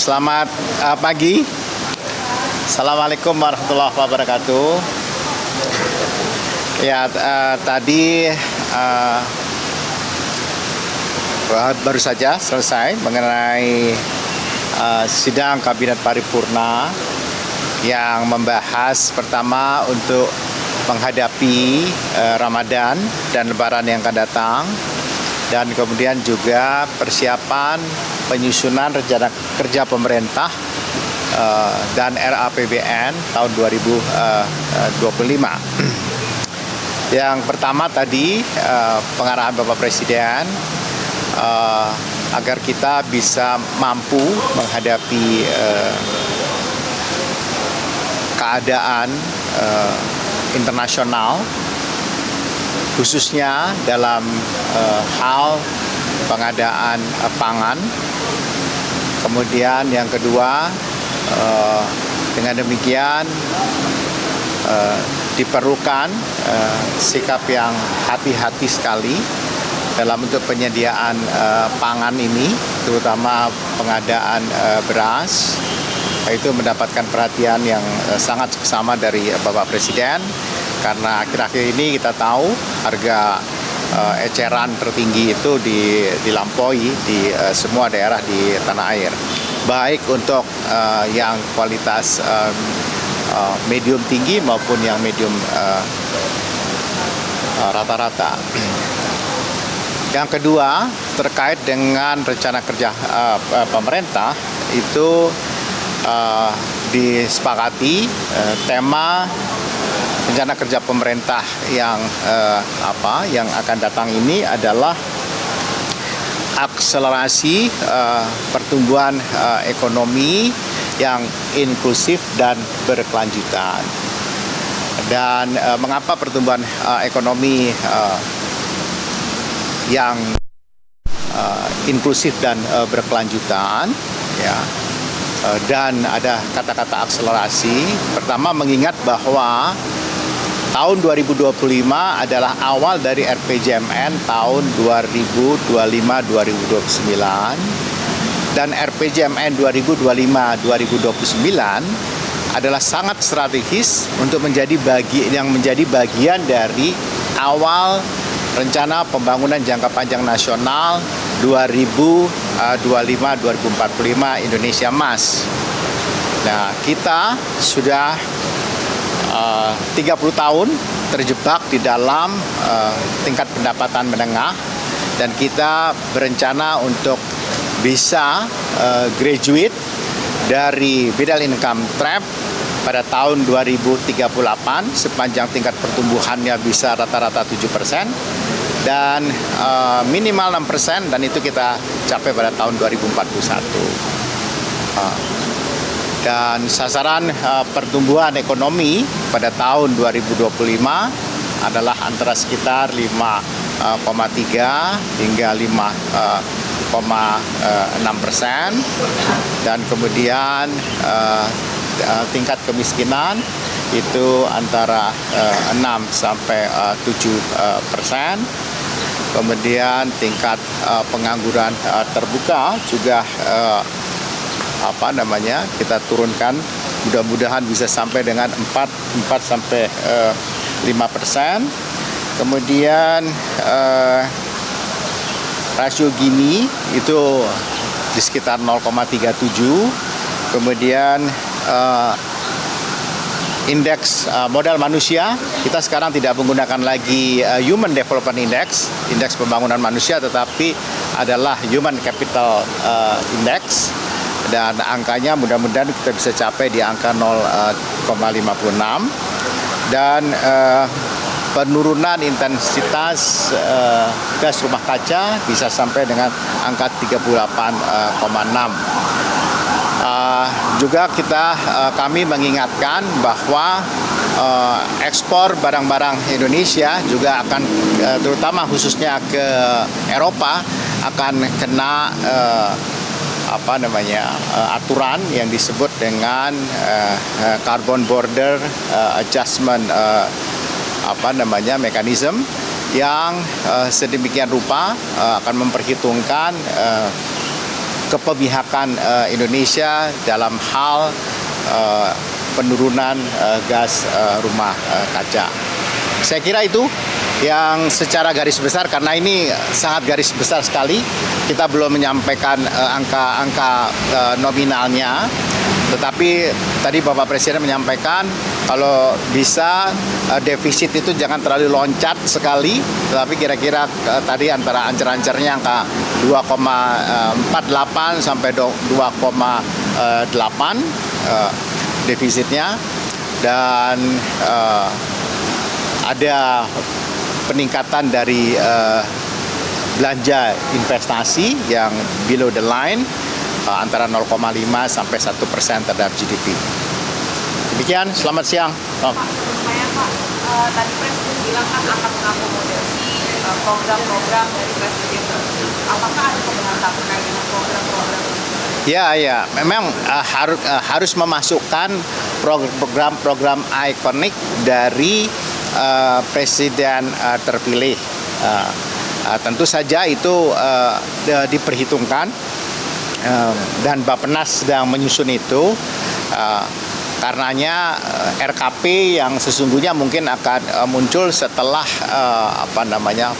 Selamat pagi. Assalamualaikum warahmatullahi wabarakatuh. Ya, tadi baru saja selesai mengenai sidang Kabinet Paripurna yang membahas pertama untuk menghadapi Ramadan dan Lebaran yang akan datang, dan kemudian juga persiapan penyusunan rencana kerja pemerintah dan RAPBN tahun 2025. Yang pertama tadi pengarahan Bapak Presiden agar kita bisa mampu menghadapi keadaan internasional, khususnya dalam hal pengadaan pangan. Kemudian yang kedua, dengan demikian diperlukan sikap yang hati-hati sekali dalam untuk penyediaan pangan ini, terutama pengadaan beras. Itu mendapatkan perhatian yang sangat seksama dari Bapak Presiden, karena akhir-akhir ini kita tahu harga eceran tertinggi itu dilampaui di semua daerah di tanah air, baik untuk yang kualitas medium tinggi maupun yang medium rata-rata. Yang kedua, terkait dengan rencana kerja pemerintah itu disepakati tema rencana kerja pemerintah yang akan datang ini adalah akselerasi pertumbuhan ekonomi yang inklusif dan berkelanjutan. Dan mengapa pertumbuhan ekonomi yang inklusif dan berkelanjutan, ya, dan ada kata-kata akselerasi. Pertama, mengingat bahwa tahun 2025 adalah awal dari RPJMN tahun 2025-2029, dan RPJMN 2025-2029 adalah sangat strategis untuk menjadi bagian dari awal rencana pembangunan jangka panjang nasional 2025-2045 Indonesia Emas. Nah, kita sudah 30 tahun terjebak di dalam tingkat pendapatan menengah, dan kita berencana untuk bisa graduate dari middle income trap pada tahun 2038 sepanjang tingkat pertumbuhannya bisa rata-rata 7% dan minimal 6%, dan itu kita capai pada tahun 2041. Dan sasaran pertumbuhan ekonomi pada tahun 2025 adalah antara sekitar 5,3 hingga 5,6%, dan kemudian tingkat kemiskinan itu antara 6 sampai 7%. Kemudian tingkat pengangguran terbuka juga kita turunkan, mudah-mudahan bisa sampai dengan 4 sampai 5%. Kemudian rasio Gini itu di sekitar 0,37. Kemudian indeks modal manusia, kita sekarang tidak menggunakan lagi Human Development Index, indeks pembangunan manusia, tetapi adalah Human Capital Index, dan angkanya mudah-mudahan kita bisa capai di angka 0,56, dan penurunan intensitas gas rumah kaca bisa sampai dengan angka 38,6. Juga kami mengingatkan bahwa ekspor barang-barang Indonesia juga akan terutama khususnya ke Eropa akan kena aturan yang disebut dengan Carbon Border Adjustment mekanisme, yang sedemikian rupa akan memperhitungkan kepebihakan Indonesia dalam hal penurunan gas rumah kaca. Saya kira itu yang secara garis besar, karena ini sangat garis besar sekali, kita belum menyampaikan angka-angka nominalnya, tetapi tadi Bapak Presiden menyampaikan kalau bisa defisit itu jangan terlalu loncat sekali, tetapi kira-kira tadi antara ancer-ancernya angka 2,48 sampai 2,8 defisitnya, dan ada peningkatan dari belanja investasi yang below the line antara 0,5 sampai 1% terhadap GDP. Demikian, selamat siang. Pak, saya Pak, tadi Presiden bilang kan akan mengakomodasi program-program dari Presiden terpilih. Apakah ada pembahasan terkait dengan program-program ini? Ya, memang harus memasukkan program-program ikonik dari Presiden terpilih. Tentu saja itu diperhitungkan dan Bappenas sedang menyusun itu. Karenanya RKP yang sesungguhnya mungkin akan muncul setelah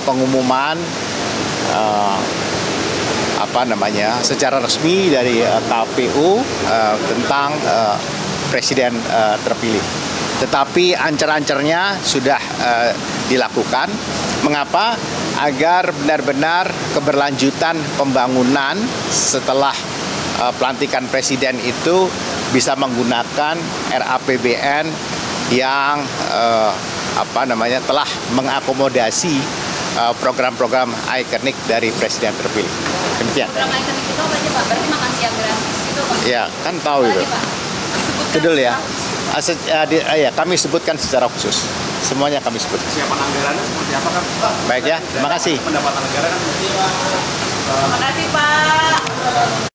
pengumuman secara resmi dari KPU tentang Presiden terpilih. Tetapi ancer-ancernya sudah dilakukan. Mengapa? Agar benar-benar keberlanjutan pembangunan setelah pelantikan Presiden itu bisa menggunakan RAPBN yang telah mengakomodasi program-program ikonik dari Presiden terpilih. Demikian. Program ikonik itu apa aja Pak? Berarti makan siang gratis itu Pak? Ya, kan tahu itu. Betul ya. Kami sebutkan secara khusus. Semuanya kami sebut. Siapan anggarannya seperti apa kan? Baik ya, terima kasih. Pendapatan negara kan. Terima kasih Pak.